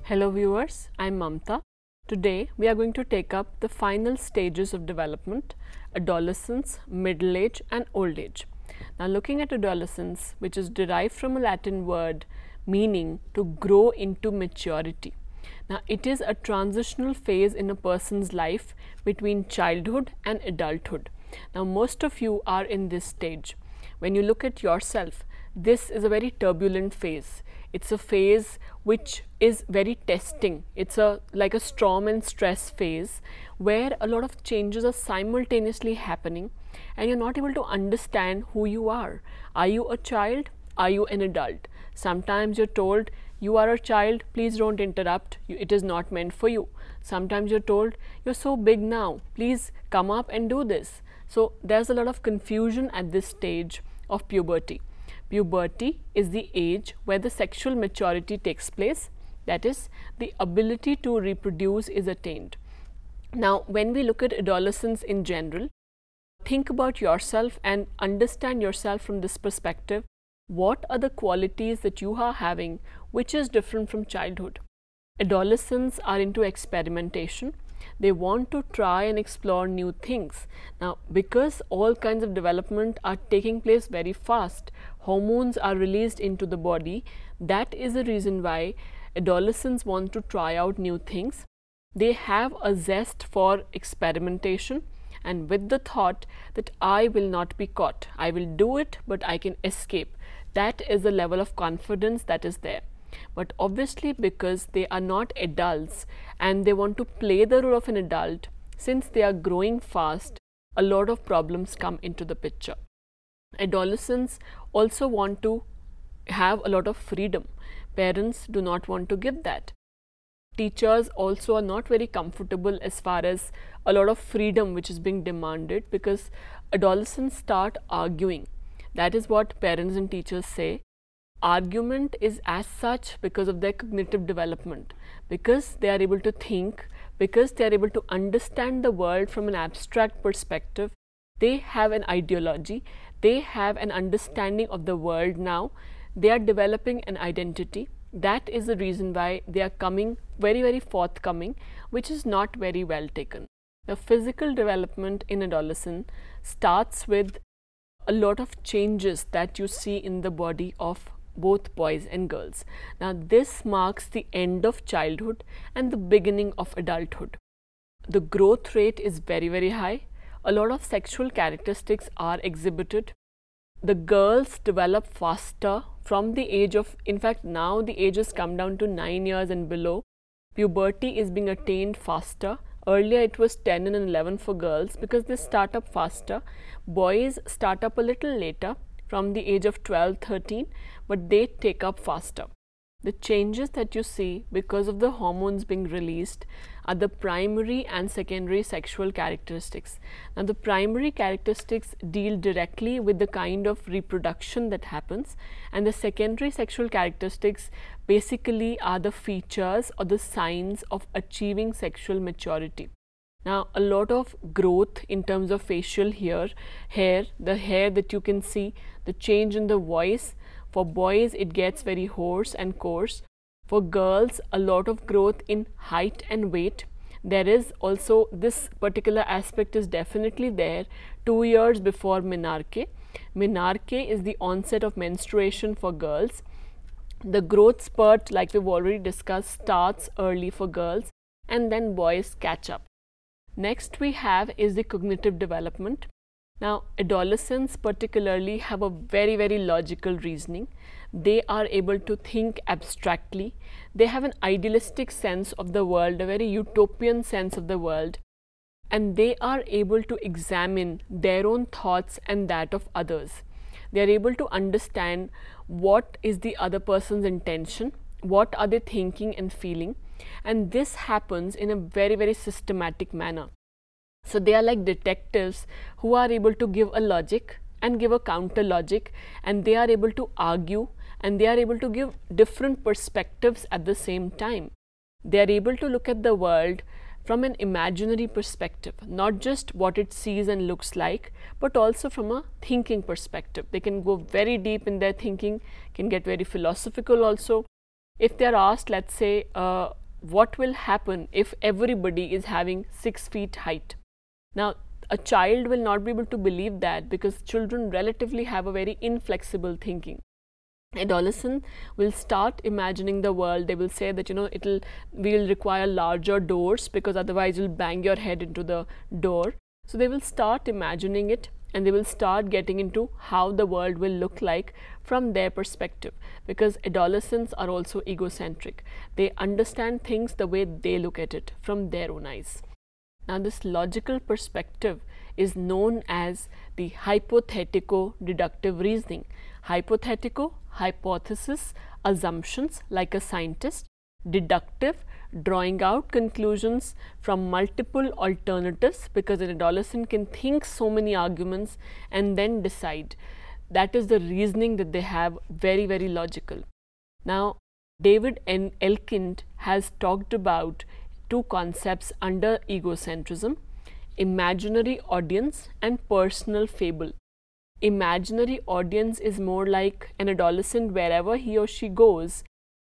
Hello viewers, I'm Mamta. Today we are going to take up the final stages of development, adolescence, middle age and old age. Now looking at adolescence, which is derived from a Latin word meaning to grow into maturity. Now it is a transitional phase in a person's life between childhood and adulthood. Now most of you are in this stage. When you look at yourself, this is a very turbulent phase. It's a phase which is very testing. It's like a storm and stress phase where a lot of changes are simultaneously happening and you're not able to understand who you are. Are you a child? Are you an adult? Sometimes you're told you are a child, please don't interrupt, it is not meant for you. Sometimes you're told you're so big now, please come up and do this. So there's a lot of confusion at this stage of puberty. Puberty is the age where the sexual maturity takes place, that is, the ability to reproduce is attained. Now, when we look at adolescence in general, think about yourself and understand yourself from this perspective. What are the qualities that you are having which is different from childhood? Adolescents are into experimentation. They want to try and explore new things. Now, because all kinds of development are taking place very fast, hormones are released into the body, that is the reason why adolescents want to try out new things. They have a zest for experimentation and with the thought that I will not be caught. I will do it, but I can escape. That is the level of confidence that is there. But obviously because they are not adults and they want to play the role of an adult, since they are growing fast, a lot of problems come into the picture. Adolescents also want to have a lot of freedom. Parents do not want to give that. Teachers also are not very comfortable as far as a lot of freedom which is being demanded, because adolescents start arguing. That is what parents and teachers say. Argument is as such because of their cognitive development, because they are able to think, because they are able to understand the world from an abstract perspective. They have an ideology, they have an understanding of the world now, they are developing an identity. That is the reason why they are coming very forthcoming, which is not very well taken. The physical development in adolescence starts with a lot of changes that you see in the body of both boys and girls. Now this marks the end of childhood and the beginning of adulthood. The growth rate is very high. A lot of sexual characteristics are exhibited. The girls develop faster from the age of, in fact now the age has come down to 9 years and below. Puberty is being attained faster. Earlier it was 10 and 11 for girls because they start up faster. Boys start up a little later from the age of 12, 13, but they take up faster. The changes that you see because of the hormones being released are the primary and secondary sexual characteristics. Now the primary characteristics deal directly with the kind of reproduction that happens, and the secondary sexual characteristics basically are the features or the signs of achieving sexual maturity. Now a lot of growth in terms of facial hair, the hair that you can see, the change in the voice. For boys it gets very hoarse and coarse. For girls, a lot of growth in height and weight. There is also this particular aspect is definitely there 2 years before menarche. Menarche is the onset of menstruation for girls. The growth spurt, like we've already discussed, starts early for girls and then boys catch up. Next we have is the cognitive development. Now adolescents particularly have a very logical reasoning. They are able to think abstractly. They have an idealistic sense of the world, a very utopian sense of the world, and they are able to examine their own thoughts and that of others. They are able to understand what is the other person's intention, what are they thinking and feeling, and this happens in a very systematic manner. So they are like detectives who are able to give a logic and give a counter logic, and they are able to argue and they are able to give different perspectives at the same time. They are able to look at the world from an imaginary perspective, not just what it sees and looks like, but also from a thinking perspective. They can go very deep in their thinking, can get very philosophical also. If they are asked, let's say, what will happen if everybody is having 6 feet height? Now, a child will not be able to believe that, because children relatively have a very inflexible thinking. Adolescent will start imagining the world. They will say that, you know, we'll require larger doors because otherwise you'll bang your head into the door. So they will start imagining it, and they will start getting into how the world will look like from their perspective, because adolescents are also egocentric. They understand things the way they look at it from their own eyes. Now, this logical perspective is known as the hypothetico-deductive reasoning. Hypothetical, hypothesis, assumptions like a scientist. Deductive, drawing out conclusions from multiple alternatives, because an adolescent can think so many arguments and then decide. That is the reasoning that they have, very, very logical. Now, David Elkind has talked about two concepts under egocentrism: imaginary audience and personal fable. Imaginary audience is more like an adolescent, wherever he or she goes,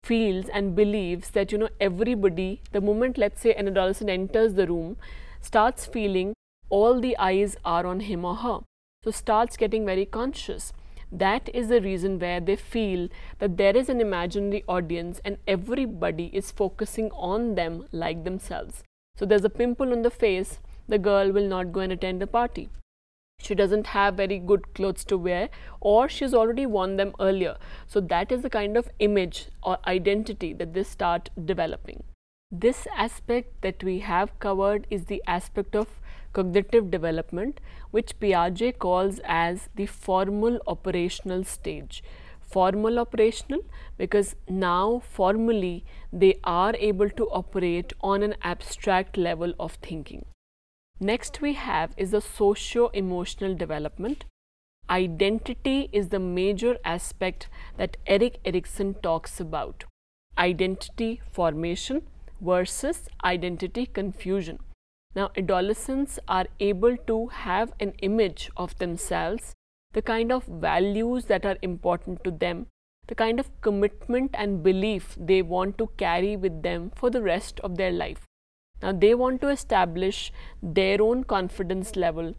feels and believes that, you know, everybody, the moment, let's say, an adolescent enters the room, starts feeling all the eyes are on him or her. So starts getting very conscious. That is the reason where they feel that there is an imaginary audience and everybody is focusing on them like themselves. So there's a pimple on the face, the girl will not go and attend the party. She doesn't have very good clothes to wear, or she's already worn them earlier. So that is the kind of image or identity that they start developing. This aspect that we have covered is the aspect of cognitive development, which Piaget calls as the formal operational stage. Formal operational because now formally they are able to operate on an abstract level of thinking. Next we have is the socio-emotional development. Identity is the major aspect that Erik Erikson talks about. Identity formation versus identity confusion. Now, adolescents are able to have an image of themselves, the kind of values that are important to them, the kind of commitment and belief they want to carry with them for the rest of their life. Now, they want to establish their own confidence level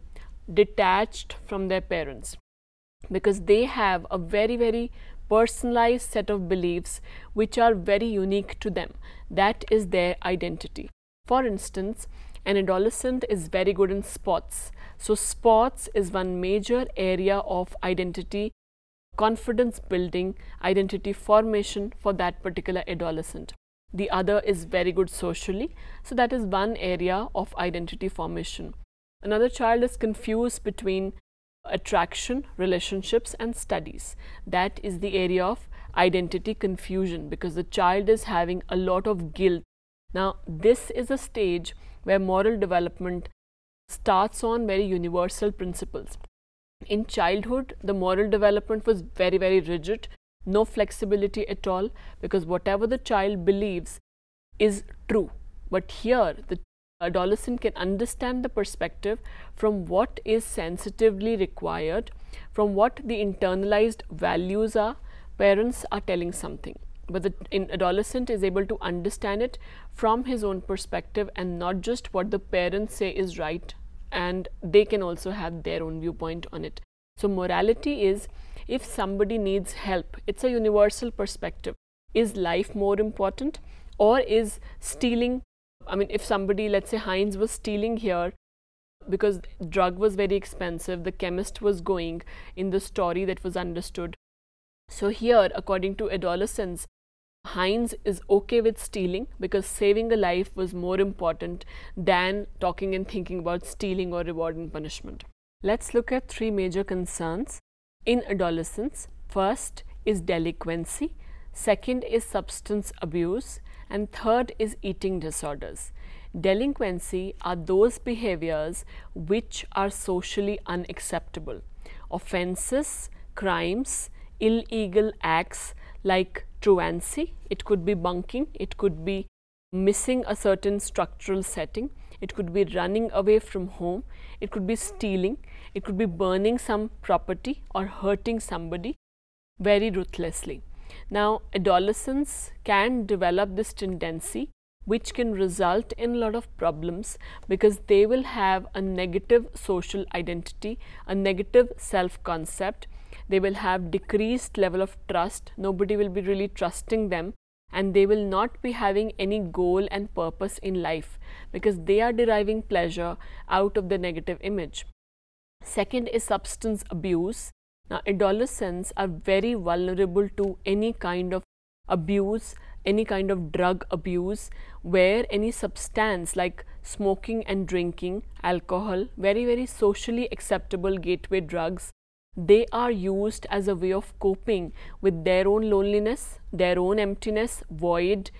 detached from their parents, because they have a very, very personalized set of beliefs which are very unique to them. That is their identity. For instance, an adolescent is very good in sports. So sports is one major area of identity, confidence building, identity formation for that particular adolescent. The other is very good socially. So that is one area of identity formation. Another child is confused between attraction, relationships and studies. That is the area of identity confusion, because the child is having a lot of guilt. Now, this is a stage where moral development starts on very universal principles. In childhood, the moral development was very, very rigid, no flexibility at all, because whatever the child believes is true. But here, the adolescent can understand the perspective from what is sensitively required, from what the internalized values are. Parents are telling something, but the adolescent is able to understand it from his own perspective and not just what the parents say is right, and they can also have their own viewpoint on it. So morality is, if somebody needs help, it's a universal perspective. Is life more important, or is stealing? I mean, if somebody, let's say Heinz was stealing here because drug was very expensive, the chemist was going in the story that was understood. So here, according to adolescents, Heinz is okay with stealing because saving a life was more important than talking and thinking about stealing or reward and punishment. Let's look at three major concerns in adolescence. First is delinquency, second is substance abuse, and third is eating disorders. Delinquency are those behaviors which are socially unacceptable. Offenses, crimes, illegal acts like truancy, it could be bunking, it could be missing a certain structural setting, it could be running away from home, it could be stealing, it could be burning some property or hurting somebody very ruthlessly. Now, adolescents can develop this tendency, which can result in a lot of problems because they will have a negative social identity, a negative self-concept. They will have decreased level of trust. Nobody will be really trusting them, and they will not be having any goal and purpose in life because they are deriving pleasure out of the negative image. Second is substance abuse. Now, adolescents are very vulnerable to any kind of abuse, any kind of drug abuse, where any substance like smoking and drinking, alcohol, very socially acceptable gateway drugs, they are used as a way of coping with their own loneliness, their own emptiness, void,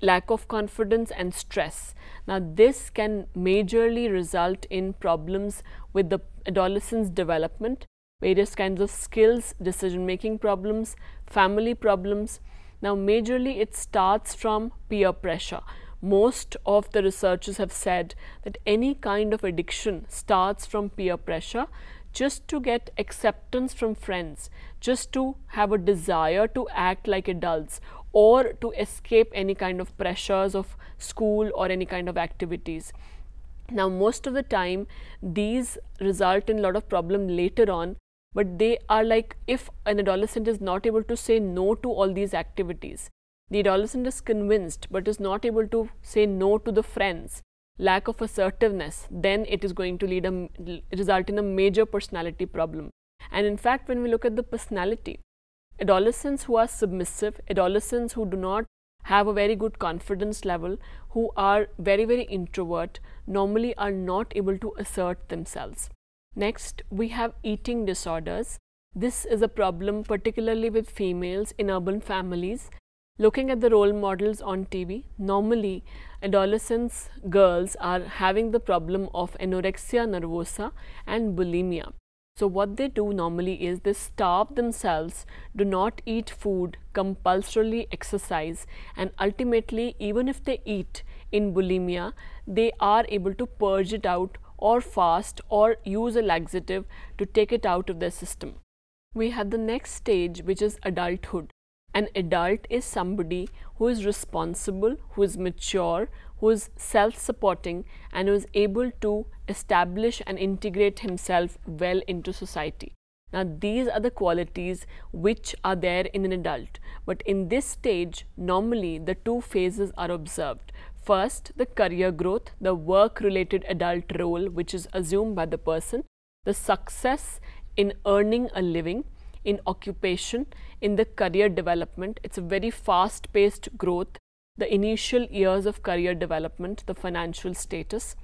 lack of confidence and stress. Now, this can majorly result in problems with the adolescent's development, various kinds of skills, decision-making problems, family problems. Now, majorly it starts from peer pressure. Most of the researchers have said that any kind of addiction starts from peer pressure, just to get acceptance from friends, just to have a desire to act like adults, or to escape any kind of pressures of school or any kind of activities. Now, most of the time these result in a lot of problem later on, but they are like, if an adolescent is not able to say no to all these activities, the adolescent is convinced but is not able to say no to the friends, lack of assertiveness, then it is going to result in a major personality problem. And in fact, when we look at the personality, adolescents who are submissive, adolescents who do not have a very good confidence level, who are very introvert, normally are not able to assert themselves. Next, we have eating disorders. This is a problem particularly with females in urban families. Looking at the role models on TV, normally adolescents, girls are having the problem of anorexia nervosa and bulimia. So what they do normally is they starve themselves, do not eat food, compulsorily exercise, and ultimately, even if they eat in bulimia, they are able to purge it out or fast or use a laxative to take it out of their system. We have the next stage, which is adulthood. An adult is somebody who is responsible, who is mature, who is self-supporting, and who is able to establish and integrate himself well into society. Now, these are the qualities which are there in an adult, but in this stage, normally the two phases are observed. First, the career growth, the work-related adult role which is assumed by the person, the success in earning a living, in occupation, in the career development. It's a very fast-paced growth, the initial years of career development, the financial status.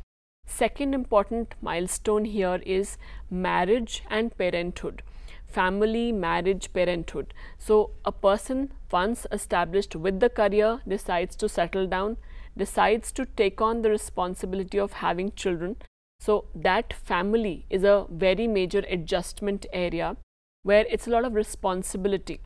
Second important milestone here is marriage and parenthood. Family, marriage, parenthood. So, a person once established with the career decides to settle down, decides to take on the responsibility of having children. So, that family is a very major adjustment area where it's a lot of responsibility.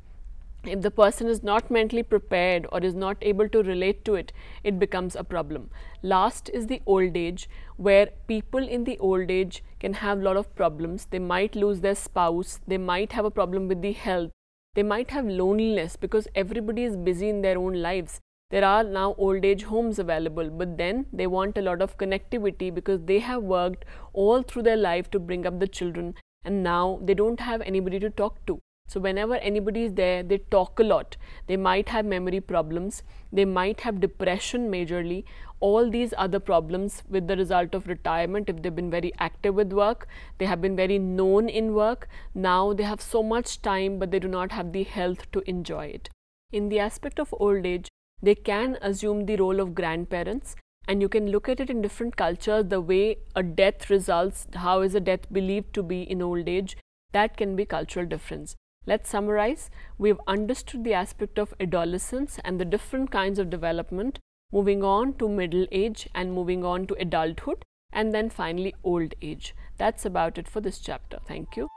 If the person is not mentally prepared or is not able to relate to it, it becomes a problem. Last is the old age, where people in the old age can have a lot of problems. They might lose their spouse, they might have a problem with the health, they might have loneliness because everybody is busy in their own lives. There are now old age homes available, but then they want a lot of connectivity because they have worked all through their life to bring up the children, and now they don't have anybody to talk to. So whenever anybody is there, they talk a lot. They might have memory problems, they might have depression majorly, all these other problems with the result of retirement. If they've been very active with work, they have been very known in work, now they have so much time but they do not have the health to enjoy it. In the aspect of old age, they can assume the role of grandparents, and you can look at it in different cultures, the way a death results, how is a death believed to be in old age, that can be cultural difference. Let's summarize. We've understood the aspect of adolescence and the different kinds of development, moving on to middle age and moving on to adulthood, and then finally old age. That's about it for this chapter. Thank you.